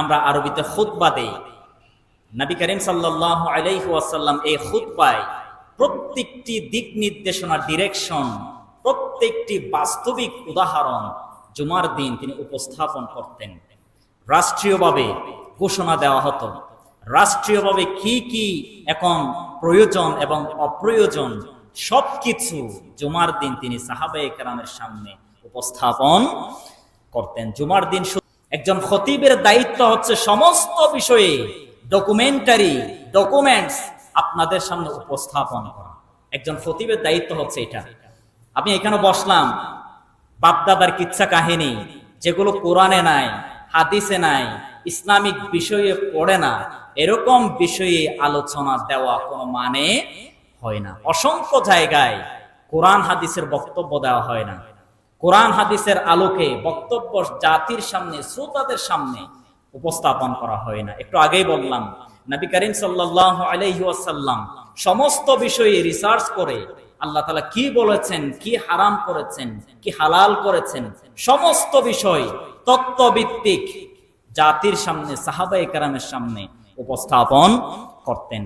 আমরা আরবিতে খুতবা দেই। নবী করিম সাল্লাল্লাহু আলাইহি ওয়াসাল্লাম এই খুতবায় প্রত্যেকটি দিক নির্দেশনা, ডিরেকশন, প্রত্যেকটি বাস্তবিক উদাহরণ জুমার দিন তিনি উপস্থাপন করতেন। রাষ্ট্রীয়ভাবে ঘোষণা দেওয়া হতো, রাষ্ট্রীয়ভাবে কি কি এখন প্রয়োজন এবং অপ্রয়োজন সবকিছু জুমার দিন তিনি সাহাবায়ে কেরামের সামনে উপস্থাপন করতেন। জুমার দিন একজন খতিবের দায়িত্ব হচ্ছে সমস্ত বিষয়ে ডকুমেন্টস আপনাদের সামনে উপস্থাপন করা। একজন খতিবের দায়িত্ব হচ্ছে এটা। আমি এখানে বসলাম, বাপদাদার কিচ্ছা কাহিনী যেগুলো কোরআনে নাই, হাদিসে নাই, ইসলামিক বিষয়ে পড়ে না, এরকম বিষয়ে আলোচনা দেওয়া কোনো মানে হয় না। অসংখ্য জায়গায় কোরআন হাদিসের বক্তব্য দেওয়া হয় না। কোরআন হাদিসের আলোকে বক্তব্য জাতির সামনে, শ্রোতাদের সামনে উপস্থাপন করা হয় না। একটু আগেই বললাম, নবী করিম সাল্লাল্লাহু আলাইহি ওয়াসাল্লাম সমস্ত বিষয়ে রিসার্চ করে আল্লাহ তাআলা কি বলেছেন, কি হারাম করেছেন, কি হালাল করেছেন, সমস্ত বিষয় তত্ত্বভিত্তিক জাতির সামনে, সাহাবায়ে কেরামের সামনে উপস্থাপন করতেন।